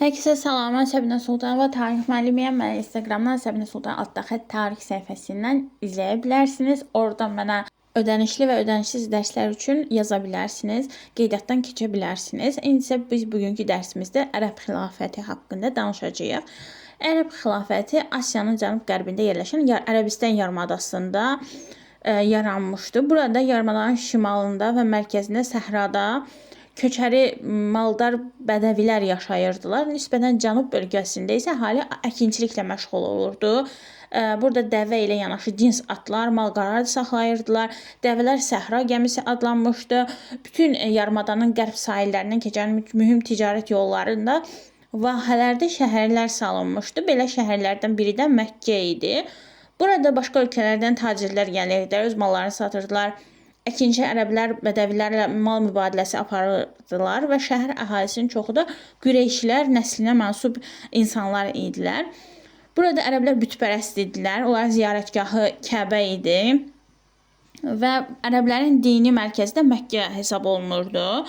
Hər kəsə salam, mən Səbinə Sultanova tarix müəllimiyəm. Məni Instagramdan Səbinə Sultan adlı tarix səhifəsindən izləyə bilərsiniz. Oradan mənə ödənişli və ödənişsiz dərslər üçün yaza bilərsiniz. Qeydiyyatdan keçə bilərsiniz. İndi isə biz bugünkü dərsimizdə Ərəb xilafəti haqqında danışacağıq. Ərəb xilafəti Asiyanın cənub-qərbində yerləşən Ərəbistan yarımadasında yaranmışdı. Burada yarımadanın şimalında və mərkəzində səhrada köçəri maldar bədəvilər yaşayırdılar. Nisbətən cənub bölgəsində isə əhali əkinçiliklə məşğul olurdu. Burada dəvə ilə yanaşı cins atlar, mal-qara saxlayırdılar. Dəvələr səhra gəmisi adlanmışdı. Bütün yarımadanın qərb sahillərindən keçən mühüm ticarət yollarında vahələrdə şəhərlər salınmışdı. Belə şəhərlərdən biri də Məkkə idi. Burada başqa ölkələrdən tacirlər gəlirdilər, öz mallarını satırdılar. Əkinçi ərəblər bədəvilərlə mal mübadiləsi aparırdılar və şəhər əhalisinin çoxu da Qüreyşlər nəslinə mənsub insanlar idilər. Burada ərəblər bütpərəst idilər. Onların ziyarətgahı Kəbə idi və ərəblərin dini mərkəzi də Məkkə hesab olunurdu.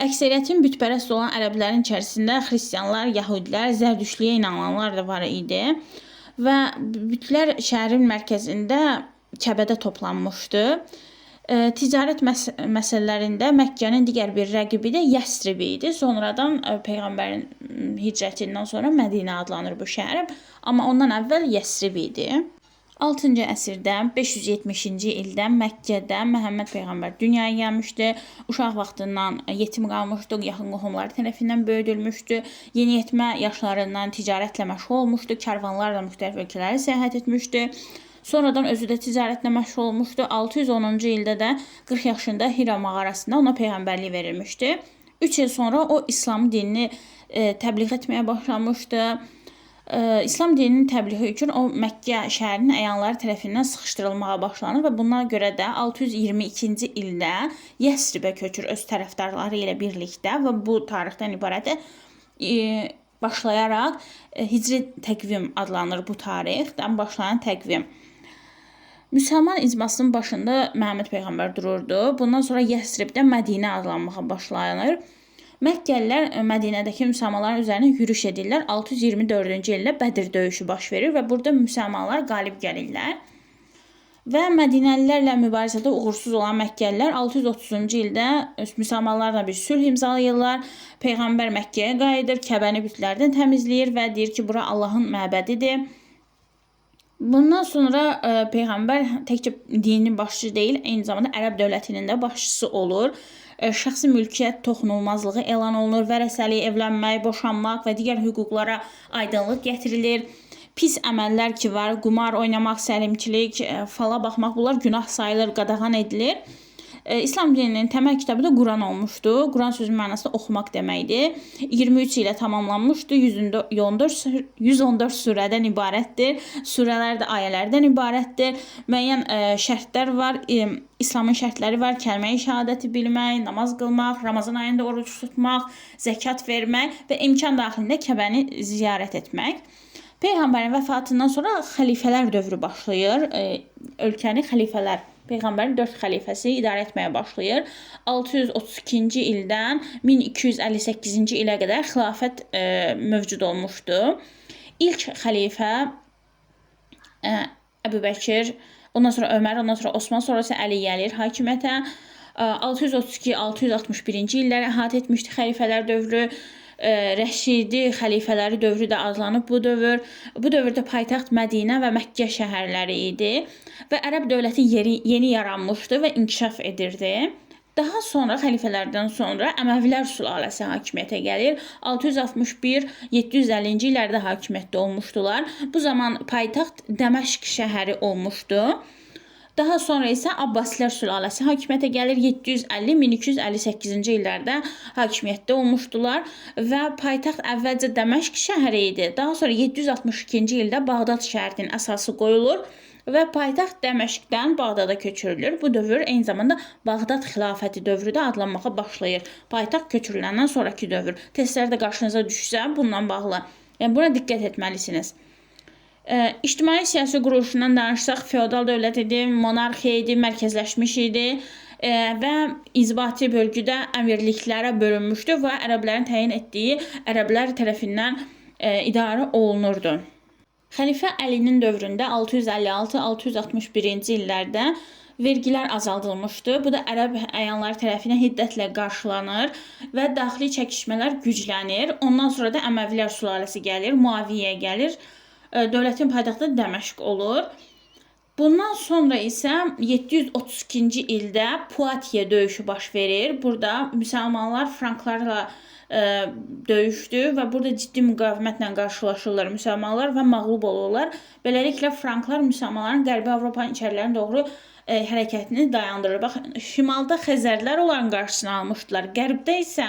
Əksəriyyətin bütpərəst olan ərəblərin içərisində xristianlar, yəhudilər, zərdüştliyə inananlar da var idi və bütlər şəhərin mərkəzində Kəbədə toplanmışdı. Ticarət məsələlərində Məkkənin digər bir rəqibi də Yəsrib idi. Sonradan Peyğəmbərin hicrətindən sonra Mədinə adlanır bu şəhər, amma ondan əvvəl Yəsrib idi. 6-cı əsrdə 570-ci ildə Məkkədə Məhəmməd Peyğəmbər dünyaya gəlmişdi. Uşaq vaxtından yetim qalmışdı, yaxın qohumları tərəfindən böyüdülmüşdü. Yeniyetmə yaşlarından ticarətlə məşğul olmuşdu, karvanlarla müxtəlif ölkələrə səyahət etmişdi. Sonradan özü də ticarətlə məşğul olmuşdu. 610-cu ildə də 40 yaşında Hira mağarasında ona peyğəmbərlik verilmişdi. 3 il sonra o İslam dinini təbliğ etməyə başlamışdı. İslam dininin təbliği üçün o Məkkə şəhərinin əyanları tərəfindən sıxışdırılmağa başlanır və buna görə də 622-ci ildə Yəsribə köçür öz tərəfdarları ilə birlikdə və bu tarixdən ibarət başlayaraq Hicri təqvim adlanır bu tarixdən başlayan təqvim. Müsəlman icmasının başında Məhəmməd Peyğəmbər dururdu. Bundan sonra Yəsribdə Mədinə adlanmağa başlanır. Məkkəlilər Mədinədəki müsəlmanların üzərinə yürüş edirlər. 624-cü ildə Bədir döyüşü baş verir və burada müsəlmanlar qalib gəlirlər. Və Mədinəlilərlə mübarizədə uğursuz olan Məkkəlilər 630-cu ildə müsəlmanlarla bir sülh imzalayırlar. Peyğəmbər Məkkəyə qayıdır, Kəbəni bütlərdən təmizləyir və deyir ki, bura Allahın məbədidir. Bundan sonra Peyğəmbər təkcə dinin başçısı deyil, eyni zamanda Ərəb dövlətinin də başçısı olur. Şəxsi mülkiyyət toxunulmazlığı elan olunur, vərəsəlik, evlənmək, boşanmaq və digər hüquqlara aydınlıq gətirilir. Pis əməllər ki var, qumar oynamaq, səlimçilik, fala baxmaq, bunlar günah sayılır, qadağan edilir. İslam dininin təməl kitabı da Quran olmuşdu. Quran sözünün mənası da oxumaq deməkdir. 23 ilə tamamlanmışdı. 114 surədən ibarətdir. Surələr də ayələrdən ibarətdir. Müəyyən şərtlər var. İslamın şərtləri var. Kəlmə-i şəhadəti bilmək, namaz qılmaq, Ramazan ayında oruç tutmaq, zəkat vermək və imkan daxilində Kəbəni ziyarət etmək. Peyğəmbərin vəfatından sonra xəlifələr dövrü başlayır. Ölkəni xəlifələr, Peyğəmbərin 4 xəlifəsi idarə etməyə başlayır. 632-ci ildən 1258-ci ilə qədər xilafət mövcud olmuşdu. İlk xəlifə Əbu Bəkir, ondan sonra Ömər, ondan sonra Osman, sonrası Əli gəlir hakimiyyətə. 632-661-ci illəri əhatə etmişdi xəlifələr dövrü. Rəşidi xəlifələri dövrü də adlanıb bu dövr. Bu dövrdə paytaxt Mədinə və Məkkə şəhərləri idi və Ərəb dövləti yeni yaranmışdı və inkişaf edirdi. Daha sonra xəlifələrdən sonra Əməvilər sülaləsi hakimiyyətə gəlir. 661-750-ci illərdə hakimiyyətdə olmuşdular. Bu zaman paytaxt Dəməşq şəhəri olmuşdu. Daha sonra isə Abbasilər sülaləsi hakimiyyətə gəlir. 750-1258-ci illərdə hakimiyyətdə olmuşdular və paytaxt əvvəlcə Dəməşq şəhəri idi. Daha sonra 762-ci ildə Bağdad şəhərinin əsası qoyulur və paytaxt Dəməşqdən Bağdada köçürülür. Bu dövr eyni zamanda Bağdad xilafəti dövrü də adlanmağa başlayır. Paytaxt köçürüləndən sonraki dövr. Testlərdə qarşınıza düşsə bundan bağlı. Yəni buna diqqət etməlisiniz. İctimai siyasi quruluşundan danışsaq, feodal dövlət idi, monarxiya idi, mərkəzləşmiş idi. və inzibati bölgüdə əmirliklərə bölünmüşdü və ərəblərin təyin etdiyi ərəblər tərəfindən idarə olunurdu. Xəlifə Əlinin dövründə 656-661-ci illərdə vergilər azaldılmışdı. Bu da ərəb əyanları tərəfindən hiddətlə qarşılanır və daxili çəkişmələr güclənir. Ondan sonra da Əməvilər sülaləsi gəlir, Muaviyyə gəlir. Dövlətin paytaxtı Dəməşq olur. Bundan sonra isə 732-ci ildə Poitiers döyüşü baş verir. Burada müsəlmanlar franklarla döyüşdü və burada ciddi müqavimətlə qarşılaşırlar müsəlmanlar və məğlub olurlar. Beləliklə franklar müsəlmanların Qərbi Avropanın içərilərinə doğru hərəkətini dayandırır. Bax, şimalda Xəzərlər onların qarşısını almışdılar. Qərbdə isə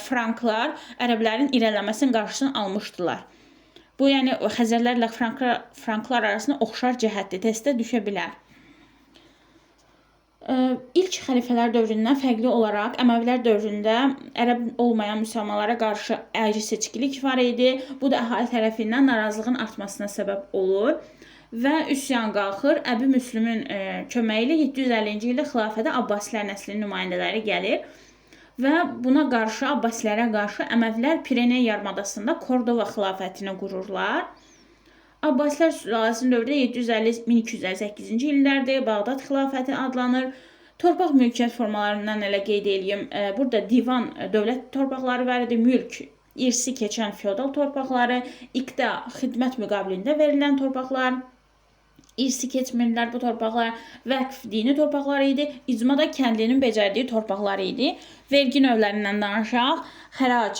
franklar ərəblərin irəliləməsinin qarşısını almışdılar. Bu, yəni Xəzərlərlə franklar arasında oxşar cəhətdir, testə düşə bilər. İlk xəlifələr dövründən fərqli olaraq Əməvilər dövründə ərəb olmayan müsəlmanlara qarşı əyri seçkilik var idi. Bu da əhali tərəfindən narazılığın artmasına səbəb olur və üsyan qalxır. Əbu Müslümün köməyi ilə 750-ci ildə xilafətə Abbasilər nəslinin nümayəndələri gəlir və buna qarşı, Abbasilərə qarşı Əməvilər Pireney yarımadasında Kordova xilafətini qururlar. Abbasilər sülaləsinin dövrü 750-1258-ci illərdir. Bağdad xilafəti adlanır. Torpaq mülkiyyət formalarından elə qeyd edeyim. Burada divan dövlət torpaqları var idi, mülk irsi keçən feodal torpaqları, iqta xidmət müqabilində verilən torpaqlar, irsi keçmirlər bu torpaqlar, vəqf dini torpaqları idi, icma da kəndlinin becərdiyi torpaqları idi. Vergi növlərindən danışaq. Xərac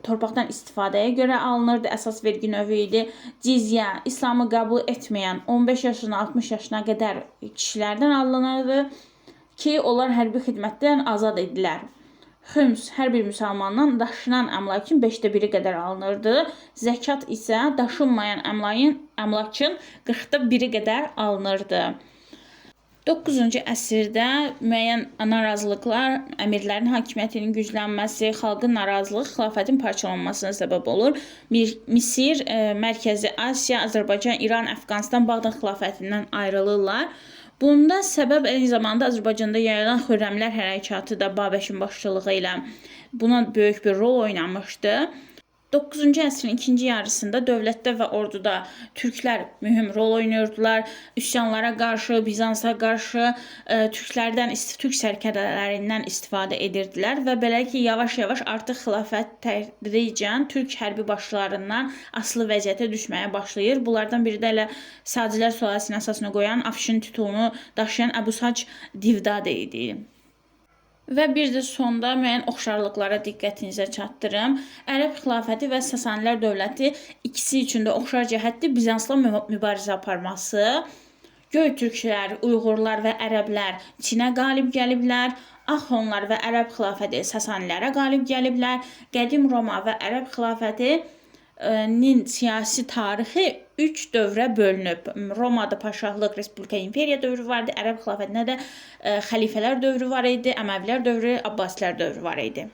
torpaqdan istifadəyə görə alınırdı, əsas vergi növü idi. Cizyə İslamı qəbul etməyən 15 yaşına 60 yaşına qədər kişilərdən alınırdı ki, onlar hərbi xidmətdən azad edilər. Xüms hər bir müsəlmandan daşınan əmlakın 1/5 qədər alınırdı. Zəkat isə daşınmayan əmlakın 1/40 qədər alınırdı. 9-cu əsrdə müəyyən narazılıqlar, əmirlərin hakimiyyətinin güclənməsi, xalqın narazılığı xilafətin parçalanmasına səbəb olur. Misir, Mərkəzi Asiya, Azərbaycan, İran, Əfqanistan Bağdad xilafətindən ayrılırlar. Bunda səbəb eyni zamanda Azərbaycanda yayılan Xürrəmlər hərəkatı da Babəkin başçılığı ilə buna böyük bir rol oynamışdı. 9-cu əsrin ikinci yarısında dövlətdə və orduda türklər mühüm rol oynayırdılar. Üsyanlara qarşı, Bizansa qarşı türk sərkərdələrindən istifadə edirdilər və belə ki, yavaş-yavaş artıq xilafət tədricən türk hərbi başçılarından asılı vəziyyətə düşməyə başlayır. Bunlardan biri də elə Sacilər sülaləsinin əsasını qoyan, Afşin titulunu daşıyan Əbu Sac Divdad idi. Və bir də sonda müəyyən oxşarlıqlara diqqətinizə çatdırım. Ərəb xilafəti və Sasanilər dövləti ikisi üçün də oxşar cəhətdir Bizansla mübarizə aparması. Göytürklər, Uyğurlar və ərəblər Çinə qalib gəliblər. Axonlar və ərəb xilafəti Sasanilərə qalib gəliblər. Qədim Roma və ərəb xilafətinin siyasi tarixi 3 dövrə bölünüb. Romada paşahlıq, Respublika, imperiya dövrü vardı. Ərəb xilafətində də xəlifələr dövrü var idi. Əməvilər dövrü, Abbasilər dövrü var idi.